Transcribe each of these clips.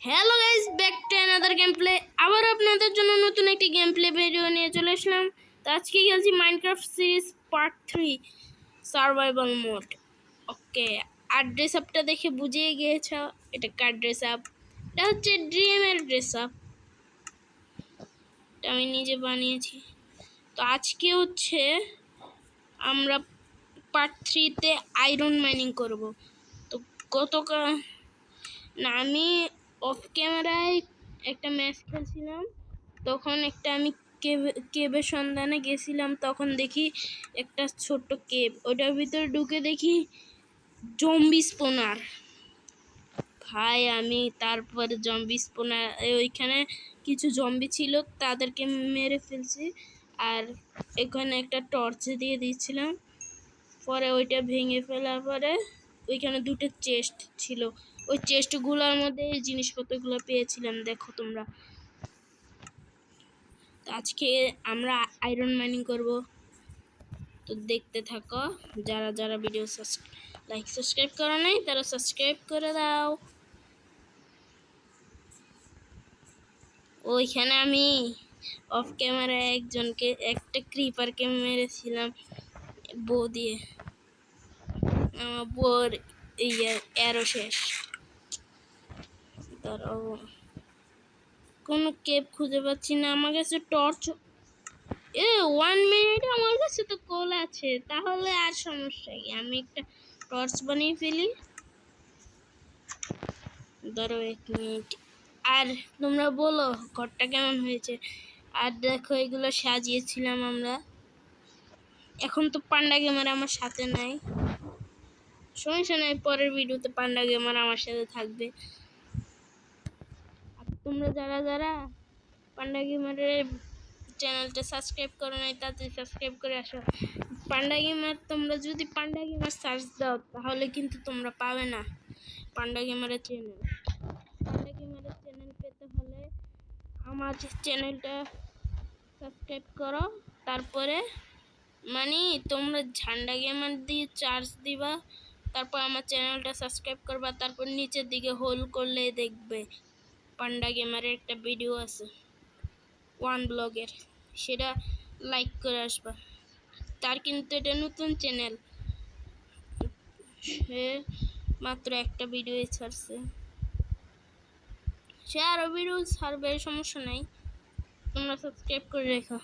Hello guys, back to another game play. আবার আপনাদের জন্য নতুন একটি গেম প্লে ভিডিও নিয়ে চলে আসলাম। তো আজকে খেলছি Minecraft series part 3 survival mode. Okay, আর ড্রেস আপটা দেখে বুঝিয়ে গিয়েছ এটা কার ড্রেস আপ। এটা হচ্ছে ড্রিমের ড্রেস আপ, এটা আমি নিজে বানিয়েছি। তো আজকে হচ্ছে আমরা পার্ট 3-তে আয়রন মাইনিং করব। তো গতকাল না, আমি অফ ক্যামেরায় একটা ম্যাচ খেলছিলাম, তখন একটা আমি কেবের সন্ধানে গেছিলাম। তখন দেখি একটা ছোট্ট কেব, ওটার ভিতরে ঢুকে দেখি জম্বি স্পোনার। ভাই আমি তারপরে জম্বি স্পোনার, ওইখানে কিছু জম্বি ছিল, তাদেরকে মেরে ফেলছি। আর এখানে একটা টর্চ দিয়ে দিয়েছিলাম, পরে ওইটা ভেঙে ফেলার পরে ওইখানে দুটো চেস্ট ছিল, ওই চেস্টগুলোর মধ্যে এই জিনিসপত্রগুলো পেয়েছিলাম। দেখো তোমরা, আজকে আমরা আয়রন মাইনিং করব। তো দেখতে থাকো, যারা যারা ভিডিও লাইক সাবস্ক্রাইব করো নাই তারা সাবস্ক্রাইব করে দাও। ওইখানে আমি অফ ক্যামেরায় একজনকে, একটা ক্রিপারকে মেরেছিলাম বউ দিয়ে। আমার বউর এরও শেষ। তারাও কোনো কেপ খুঁজে পাচ্ছি না, আমার কাছে টর্চ 1 মিনিট, আমার কাছে তো কল আছে, তাহলে আর সমস্যা কি, আমি একটা টর্চ বানিয়ে ফেলি। ধরো 1 মিনিট, আর তোমরা বলো ঘরটা কেমন হয়েছে। আর দেখো এগুলো সাজিয়েছিলাম আমরা। এখন তো পান্ডা গেমার আমার সাথে নাই, সমস্যা নাই, পরের ভিডিওতে পান্ডা গেমার আমার সাথে থাকবে। আর তোমরা যারা যারা পান্ডা গেমারের চ্যানেলটা সাবস্ক্রাইব করো নাই তাড়াতাড়ি সাবস্ক্রাইব করে আসো। পান্ডা গেমার, তোমরা যদি পান্ডা গেমার সার্চ দাও তাহলে কিন্তু তোমরা পাবে না পান্ডা গেমারের চ্যানেল। পান্ডা গেমারের চ্যানেল পেতে হলে আমার চ্যানেলটা সাবস্ক্রাইব করো, তারপরে মানে তোমরা ঝান্ডা গেমার দিয়ে চার্জ দিবা, তারপর আমার চ্যানেলটা সাবস্ক্রাইব করবা, তারপর নিচের দিকে হোল করলে দেখবে পান্ডা গেমারের একটা ভিডিও আছে 1 ব্লগের, সেটা লাইক করে আসবা। তার কিন্তু এটা নতুন চ্যানেল, সে মাত্র একটা ভিডিও ছাড়ছে, সে আরো ভিডিও ছাড়বে, সমস্যা নাই, তোমরা সাবস্ক্রাইব করে রেখো।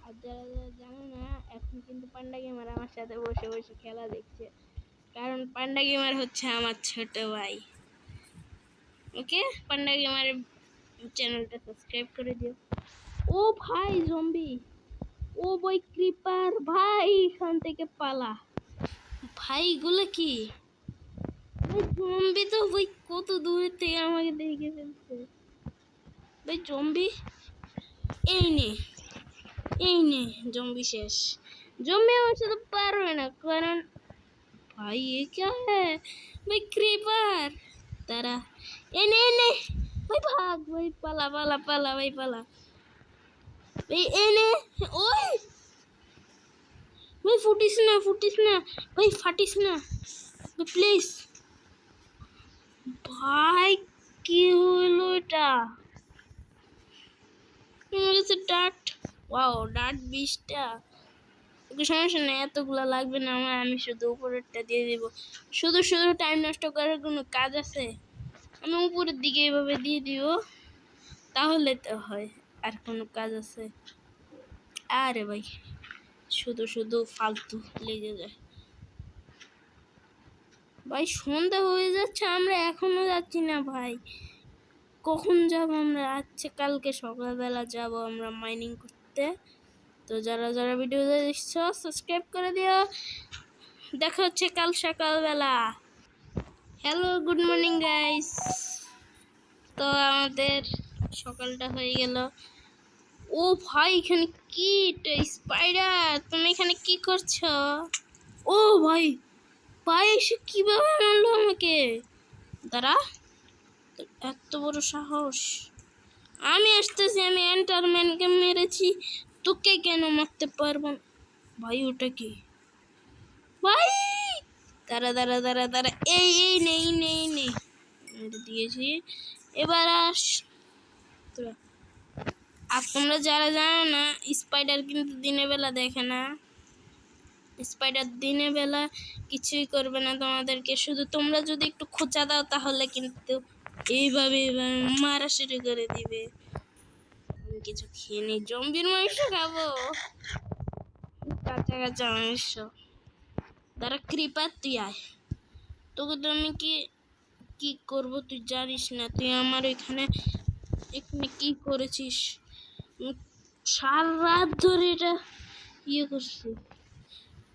আর যারা যারা জানো না, এখন কিন্তু পান্ডা গেমার আমার সাথে বসে বসে খেলা দেখছে, কারণ পান্ডা গেমার হচ্ছে আমার ছোট ভাই। ওকে, পান্ডা গেমারের চ্যানেলটা সাবস্ক্রাইব করে দিও। ও ভাই জম্বি, ও বই ক্রিপার, ভাই এখান থেকে পালা। ভাই এগুলো কি ভাই, জম্বি তো ভাই কত দূর থেকে আমাকে দেখে ফেলছে। ভাই জম্বি, এই নে এই নে, জম্বি শেষ। জম্বি আমার সাথে পারবে না, কারণ भाई ये क्या है भाई, क्रीपर तारा एने एने भाई, भाग भाई, पाला पाला पाला भाई, पाला भाई, एने ओए भाई, फुटिस ना भाई, फाटिस ना भाई, प्लीज भाई, কি হলো এটা? আমার কাছে ডাট, ওয়াও ডাট 20টা। ওকে সমস্যা নেই, এতগুলো লাগবে না আমার, আমি শুধু উপরেরটা দিয়ে দিব। শুধু শুধু টাইম নষ্ট করার কোনো কাজ আছে? আমি উপরের দিকে এভাবে দিয়ে দিব, তাহলে তো হয়। আর কোনো কাজ আছে? আরে ভাই, শুধু শুধু ফালতু লেগে যায়। ভাই সন্ধ্যা হয়ে যাচ্ছে, আমরা এখনো যাচ্ছি না ভাই, কখন যাব আমরা? আচ্ছা কালকে সকালবেলা যাব আমরা মাইনিং করতে। তো যারা যারা ভিডিও দেখছো সাবস্ক্রাইব করে দিও, দেখা হচ্ছে কাল সকালবেলা। Hello, good morning guys. তো আমাদের সকালটা হয়ে গেল। ও ভাই এখানে কি, এটা স্পাইডার, তুমি এখানে কি করছো? ও ভাই, ভাই এসে কিভাবে মারলো আমাকে? দাঁড়া, এত বড় সাহস! আমি আসতেছি, আমি এন্টারম্যানকে মেরেছি, তোকে কেন মারতে পারবো না? ভাই ওটা কি ভাই? দাঁড়া এই নেই দিয়েছি। এবার তোরা আর তোমরা যারা জানো না, স্পাইডার কিন্তু দিনের বেলা দেখে না। স্পাইডার দিনের বেলা কিছুই করবে না তোমাদেরকে, শুধু তোমরা যদি একটু খোঁচা দাও তাহলে কিন্তু এইভাবে মারা শুরু করে দিবে। আমি কিছু খেয়ে নিই, জম্বির মাংস খাবো, কাঁচা মাংস। দাঁড়া ক্রিপার, তুই আয়, তোকে তো আমি কি করবো তুই জানিস না। তুই আমার এখানে কি করেছিস? সারা রাত ধরে এটা করছি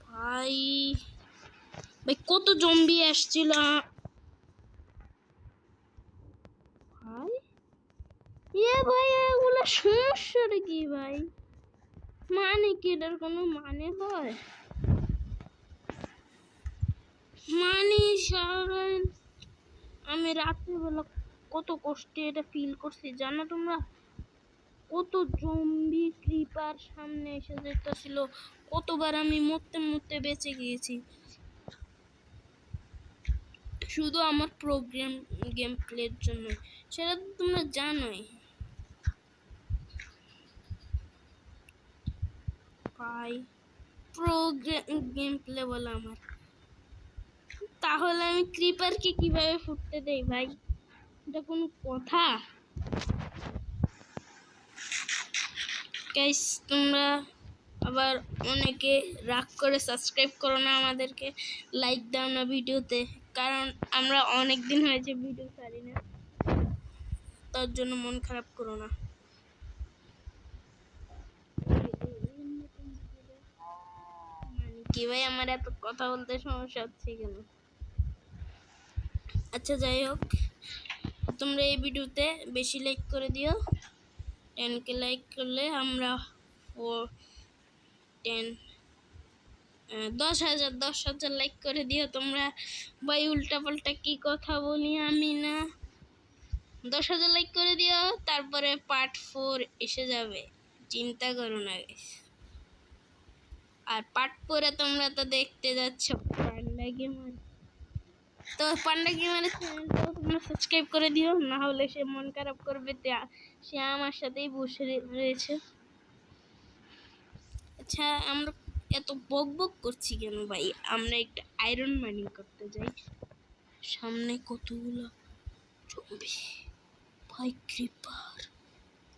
ভাই। কত জম্বি আসছিল ভাই। ভাই এগুলো সমস্যাটা কি ভাই? মানে কি এটার কোনো মানে হয়? মানে সারা আমি রাত্রিবেলা কত কষ্টে এটা ফিল করছি জানো তোমরা? কত জম্বি ক্রিপার সামনে এসে যেতেছিল, কতবার আমি মরতে বেঁচে গিয়েছি শুধু আমার গেম প্লের জন্য। সেটা তো তোমরা জানোই ভাই, গেম প্লে বলে আমার। তাহলে আমি ক্রিপারকে কিভাবে ফুটতে দেই ভাই? এটা কোনো কথা? গাইস তোমরা আবার অনেকে রাগ করে সাবস্ক্রাইব করো না, আমাদেরকে লাইক দাও না ভিডিওতে, কারণ আমরা অনেক দিন হয়েছে ভিডিও ছাড়ি না, তার জন্য মন খারাপ করো না। কি ভাই আমার এত কথা বলতে সমস্যা হচ্ছে কেন? আচ্ছা যাই হোক, তোমরা এই ভিডিওতে বেশি লাইক করে দিও। 10K লাইক করলে আমরা 10,000 লাইক করে দিও তোমরা। ভাই উল্টা পাল্টা কি কথা বলি আমি না। 10,000 লাইক করে দিও, তারপরে পার্ট 4 এসে যাবে, চিন্তা করো না। আর পার্ট 4 তোমরা তো দেখতে যাচ্ছ পান্ডা গেমার, তো পান্ডা গেমারের চ্যানেলটাও তোমরা সাবস্ক্রাইব করে দিও, না হলে সে মন খারাপ করবে, সে আমার সাথেই বসে রয়েছে। আচ্ছা আমরা এত বক করছি কেন ভাই? আমরা একটা আয়রন মাইনিং করতে যাই। সামনে কতগুলো জম্বি ভাই, ক্রিপার।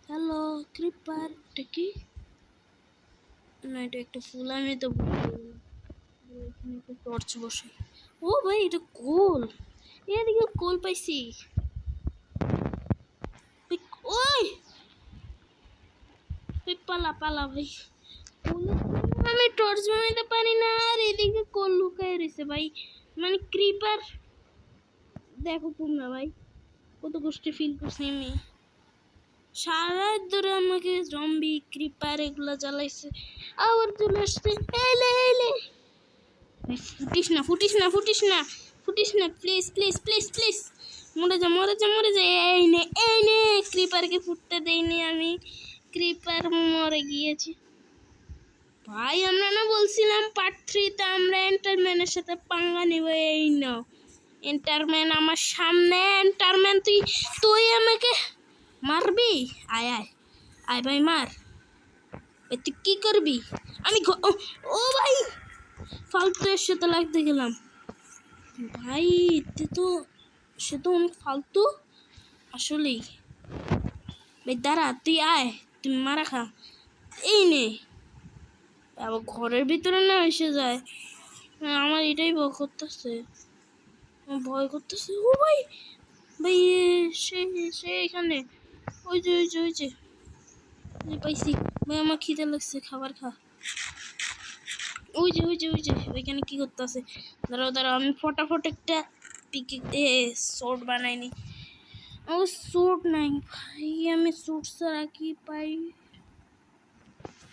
হ্যালো ক্রিপার, এটা কি? না এটা একটা ফুল, আমি তো এখানে একটা টর্চ বসে। ও ভাই এটা কোল, এদিকে কোল পাইছি। ওই পালা ভাই, আমি টর্চ বানাইতে পারি না, আর এদিকে কোল লুকায় রয়েছে ভাই। মানে ক্রিপার দেখো তোমরা ভাই, কত কষ্টে ফিল করছি আমি। সারা রাত ধরে আমাকে জম্বি ক্রিপার এগুলো জ্বালাইছে, আবার চলে আসছে। এলে ফুটিস না প্লিজ মরে যা। এই নে ক্রিপারকে ফুটতে দেইনি আমি, ক্রিপার মরে গিয়েছে ভাই। আমরা না বলছিলাম পার্ট 3-তে আমরা এন্টারম্যানের সাথে পাঙ্গা নিব? এই নাও এন্টারম্যান আমার সামনে। এন্টারম্যান তুই আমাকে মারবি? আয় ভাই মার। তুই কি করবি? আমি ও ভাই ফালতু এর সাথে লাগতে গেলাম ভাই, সে তো অনেক ফালতু আসলেই ভাই। দাঁড়া তুই আয়, তুই মারা খা। এই নে, আবার ঘরের ভিতরে না এসে যায়, আমার এটাই ভয় করতেছে। ও ভাই সে এখানে, ওই যে পাইছি ভাই, আমার খিদে লাগছে, খাবার খা। ওই যে ওইখানে কি করতেছে? দাঁড়াও আমি ফটাফট একটা সোর্ড বানাইনি। ও সোর্ড নাই ভাই, আমি সোর্ড ছাড়া কি পাই?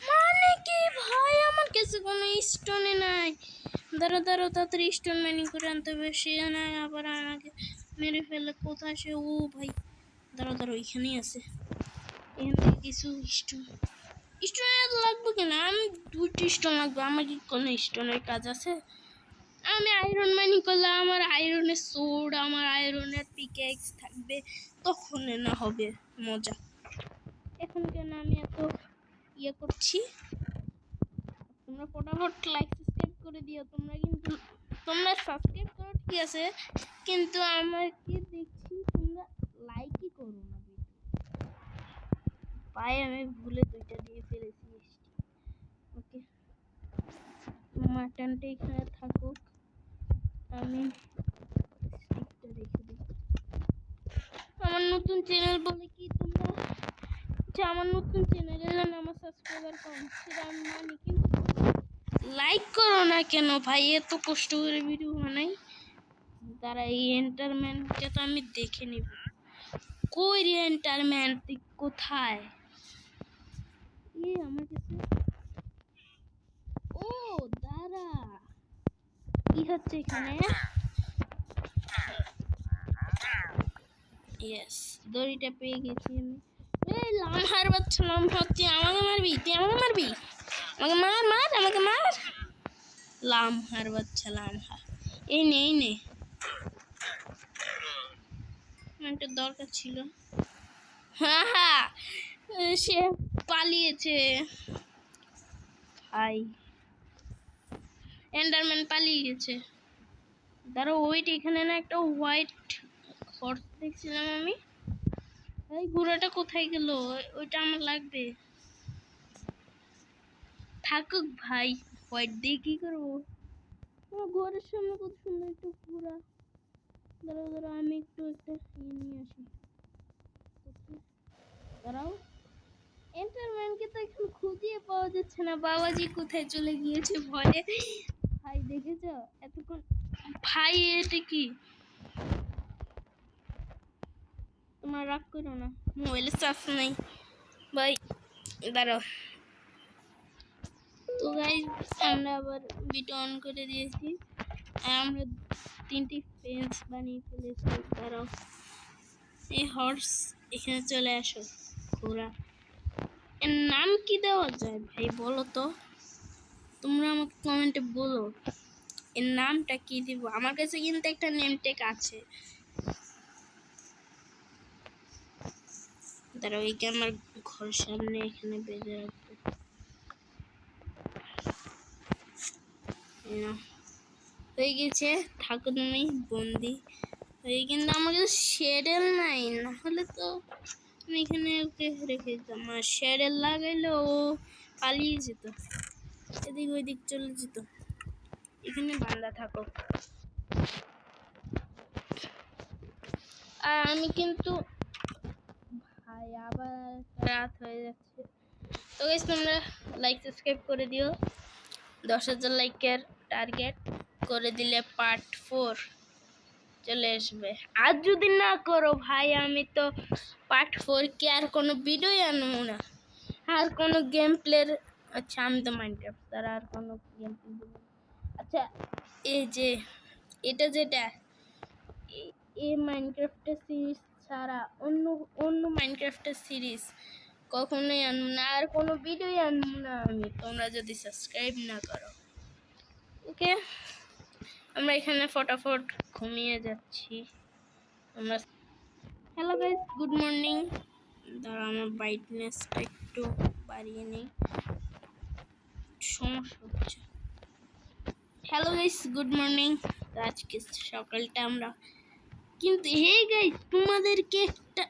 মানে কি ভাই, আমার কাছে কোনো স্টোনে নাই। দাঁড়াও তাড়াতাড়ি স্টোন মাইনিং করে আনতে হবে। সে নাই আবার আমাকে মেরে ফেলে। কোথায় সে? ও ভাই দাঁড়াও এখানেই আছে। এখানে কিছু স্টোন লাগবে কেন? আমি 2টি স্টোন লাগবে। আমার কি কোনো স্টোনের কাজ আছে? আমি আয়রন মানি করলে আমার আয়রনের সোর্ড, আমার আয়রনের পিকেক্স থাকবে, তখন না হবে মজা। এখন কেন আমি এত ইয়ে করছি? তোমরা ফটাফট লাইক সাবস্ক্রাইব করে দিও। তোমরা সাবস্ক্রাইব করো ঠিক আছে, কিন্তু আমাকে দেখছি তোমরা লাইকই করো না। পায়ে আমি ভুলে 2টা দিয়ে ফেলেছি। ওকে, মাটনটা এখানে থাকুক, আমি স্টিকটা রেখে দিই। আমার নতুন চ্যানেল বলে কি তোমরা যে আমার নতুন চ্যানেলের জন্য আমার সাবস্ক্রাইবার কম, সেটা আমি মানি, কিন্তু লাইক করো না কেন ভাই? এত কষ্ট করে ভিডিও বানাই, তারা এই এন্টারমেন্টটা তো আমি দেখে নিব। কই রে এন্টারমেন্ট, কোথায়? আমার কাছে ও দাঁড়া, কি হচ্ছে এখানে? ইয়েস, দড়িটা পেয়ে গেছি আমি। এই লামহার বাচ্চা, লামহা হচ্ছে, আমাকে মারবি? তুই আমাকে মারবি? আমাকে মার মার, আমাকে মার। লামহার বাচ্চা, লামহা। এই নে একটা দরকার ছিল। হ্যাঁ, সে পালিয়েছে ভাই, এন্ডারম্যান পালিয়ে গেছে। দাঁড়া, ওইট, এখানে না একটা হোয়াইট হর্স দেখছিলাম আমি। এই ঘোড়াটা কোথায় গেল? ওইটা আমার লাগবে। থাকুক ভাই, হোয়াইট দিয়ে কি করবো? আমার ঘরের সামনে কত সুন্দর একটা ঘোড়া। দাঁড়াও, আমি একটু একটা নিয়ে আসি। দাঁড়াও, এন্টারম্যানকে তো এখন খুঁজিয়ে পাওয়া যাচ্ছে না। বাবাজি কোথায় চলে গিয়েছে ভয়ে? ভাই দেখেছ এতক্ষণ? ভাই এটা কি? তোমার রাগ করো না, মোবাইলে চার্জ নেই ভাই। দাঁড়াও। তো গাইস, আমরা আবার ভিডিও অন করে দিয়েছি আর আমরা 3টি ফেন্স বানিয়ে ফেলেছি। দাঁড়াও, এই হর্স এখানে চলে আসো। ঘোড়া, এর নাম কি দেওয়া যায় ভাই বলো তো? তোমরা আমাকে কমেন্টে বলো এর নামটা কি দিব। আমার কাছে কিন্তু একটা নেম ট্যাগ আছে। দাঁড়াও, এইটা আমার ঘর সামনে এখানে বেঁধে রাখবো। হয়ে গেছে, থাকো তুমি বন্দি হয়ে। কিন্তু আমার কাছে শেডেল নাই, না হলে তো আমি এখানে ওকে রেখে দিতাম। আর শেডেল লাগাইলে ও পালিয়ে যেত, এদিক ওইদিক চলে যেত। এখানে বান্ধা থাকো। আর আমি কিন্তু ভাই আবার রাত হয়ে যাচ্ছে। তো গাইস, তোমরা লাইক সাবস্ক্রাইব করে দিও। 10,000 লাইকের টার্গেট করে দিলে পার্ট 4 চলে আসবে। আর যদি না করো ভাই, আমি তো পার্ট 4 কি আর কোনো ভিডিওই আনবো না, আর কোনো গেম প্লের। আচ্ছা, আমি তো মাইনক্রাফট তার আর কোনো গেম প্লে। আচ্ছা, এই যে এটা যেটা এই মাইনক্রাফটের সিরিজ ছাড়া অন্য মাইনক্রাফটের সিরিজ কখনোই আনবো না, আর কোনো ভিডিওই আনবো না আমি, তোমরা যদি সাবস্ক্রাইব না করো। ওকে, আমরা এখানে ফটাফট ঘুমিয়ে যাচ্ছি। আমরা হ্যালো গাইস, গুড মর্নিং। দাঁড়া, আমার ব্রাইটনেসটা একটু বাড়িয়ে নিই, সমস্যা হচ্ছে। Hello guys, good morning. আজকে সকালটা আমরা কিন্তু হে গাইস, তোমাদেরকে একটা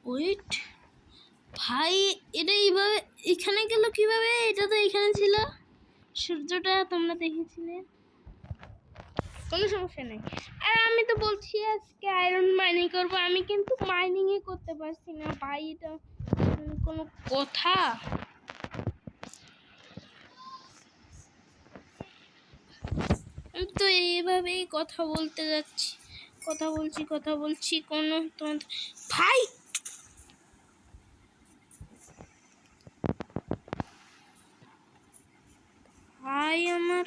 ওয়েট ভাই, এটা এইভাবে এখানে গেল কিভাবে? এটা তো এখানে ছিল, সূর্যটা তোমরা দেখেছিলে, কোনো সমস্যা নেই। আর আমি তো বলছি আজকে আয়রন মাইনিং করবো, আমি কিন্তু মাইনিংই করতে পারছি না ভাই, এটা কোনো কথা? আমি তো এইভাবেই কথা বলতে যাচ্ছি, কথা বলছি কোনো তোমাদের ভাই। ভাই আমার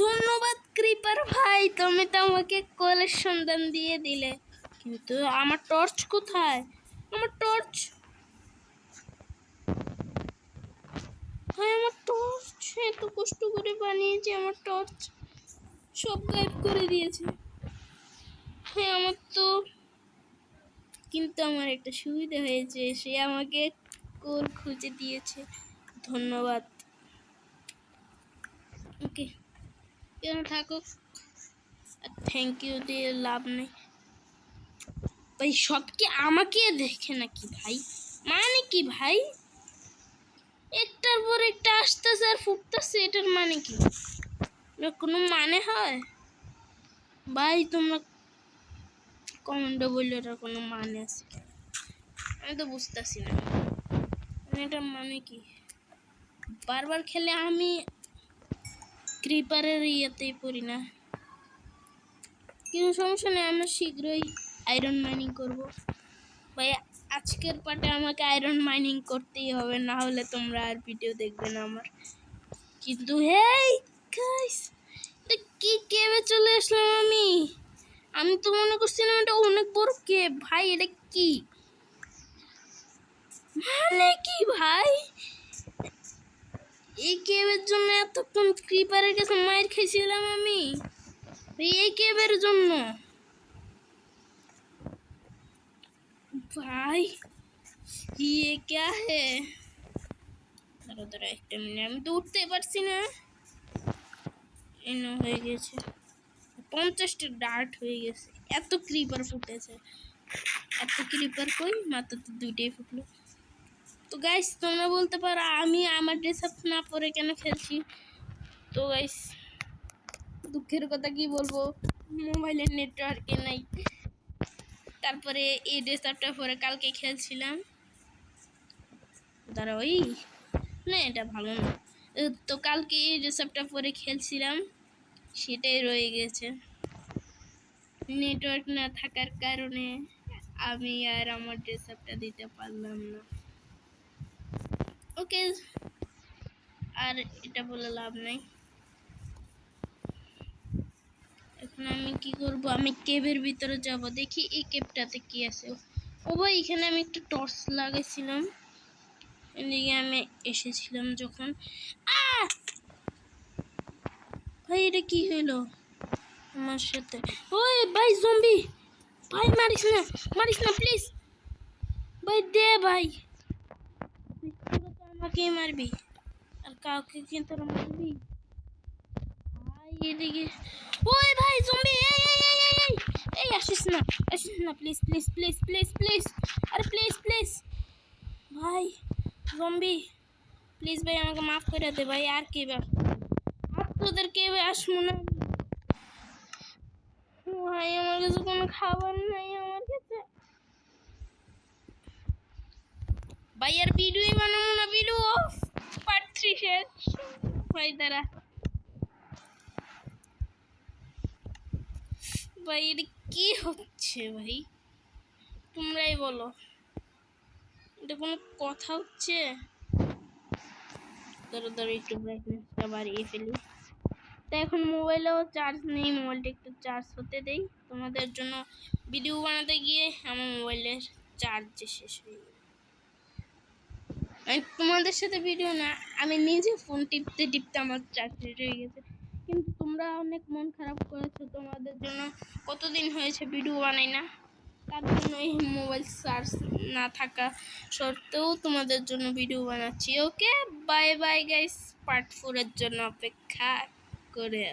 ধন্যবাদ ক্রিপার ভাই, তুমি তো আমাকে কলের সন্ধান দিয়ে দিলে। কিন্তু আমার টর্চ কোথায়? আমার টর্চ ভাই আমার টর্চ এত কষ্ট করে বানিয়েছে, আমার টর্চ সব গায়েব করে দিয়েছে। হ্যাঁ আমার তো, কিন্তু আমার একটা সুবিধা হয়েছে, সে আমাকে কোর খুঁজে দিয়েছে, ধন্যবাদ। ওকে কেন থাকুক, থ্যাংক ইউ দিয়ে লাভ নেই ভাই। সব কি আমাকে দেখে নাকি ভাই? মানে কি ভাই, একটার পর একটা আসতেছে আর ফুটতেছে, এটার মানে কি? কোনো মানে হয় ভাই? তোমরা কমেন্টে বললে এটার কোনো মানে আছে? আমি তো বুঝতেছি না এটার মানে কি। বারবার খেলে আমি ক্রিপারের ইয়েতেই পড়ি না, কিন্তু সমস্যা নেই, আমরা শীঘ্রই আয়রন মাইনিং করব ভাই। আজকের পার্টে আমাকে আয়রন মাইনিং করতেই হবে, না হলে তোমরা আর ভিডিও দেখবে না আমার। কিন্তু হেই গাইস, এটা কি কেভে চলে আসলাম আমি? আমি তো মনে করছিলাম এটা অনেক বড় কেভ ভাই। এটা কি মানে কি ভাই? এই কেভের জন্য এতক্ষণ ক্রিপারের কাছে মাইর খেয়েছিলাম আমি, এই কেভের জন্য भाई। ये क्या है? দাঁড়া দাঁড়া একটা মিনিট, আমি তো উঠতে পারছি না। এনে হয়ে গেছে 50টা ডার্ট হয়ে গেছে, এত ক্রিপার ফুটেছে। এত ক্রিপার কই, মাত্র তো 2টাই ফুটলো। তো গাইস তোমরা বলতে পারো আমি আমার ড্রেস আপ না পরে কেন খেলছি। তো গাইস দুঃখের কথা কি বলবো, মোবাইলের নেটওয়ার্কে নাই। তারপরে এই ড্রেস আপটা পরে কালকে খেলছিলাম, দাঁড়া ওই না এটা ভালো না। তো কালকে এই ড্রেস আপটা পরে খেলছিলাম, সেটাই রয়ে গেছে। নেটওয়ার্ক না থাকার কারণে আমি আর আমার ড্রেস আপটা দিতে পারলাম না। ওকে আর এটা বলে লাভ নাই। এখন আমি কি করব, আমি কেভের ভিতরে যাব, দেখি এই কেভটাতে কি আছে। ও ভাই এখানে আমি একটা টর্চ লাগাইছিলাম, এদিকে আমি এসেছিলাম যখন। ভাই এটা কি হলো আমার সাথে? ওই ভাই জম্বি, ভাই মারিস না, মারিস না প্লিজ ভাই, দে ভাই। আমাকে মারবি আর কাউকে কিন্তু মারবি ভাই। এদিকে ওই ভাই জম্বি, এই এই এই এই এই এই আসিস না, আসিস না please please please please please, আরে প্লিজ প্লিজ ভাই জম্বি, প্লিজ ভাই আমাকে মাফ করে দে ভাই। আর কে আর তোদের কে আসবো না ভাই, আমার কাছে কোনো খাবার নাই আমার কাছে ভাই। আর ভিডিওই বানাবো না, ভিডিও অফ, পার্ট 3 শেষ ভাই। দাঁড়া ভাই এটা কি হচ্ছে ভাই, তোমরাই বলো, এটা কোনো কথা হচ্ছে? ধরো ধরো একটু ব্রাইটনেসটা বাড়িয়ে ফেলি। তো এখন মোবাইলেও চার্জ নেই, মোবাইলটা একটু চার্জ হতে দেই। তোমাদের জন্য ভিডিও বানাতে গিয়ে আমার মোবাইলের চার্জ শেষ হয়ে গেল। আমি তোমাদের সাথে ভিডিও না, আমি নিজে ফোন টিপতে টিপতে আমার চার্জ শেষ হয়ে গেছে। কিন্তু তোমরা অনেক মন খারাপ করেছো, তোমাদের জন্য কতদিন হয়েছে ভিডিও বানাই না, তার জন্য এই মোবাইল চার্জ না থাকা সত্ত্বেও তোমাদের জন্য ভিডিও বানাচ্ছি। Okay bye bye guys, part 4 এর জন্য অপেক্ষা করে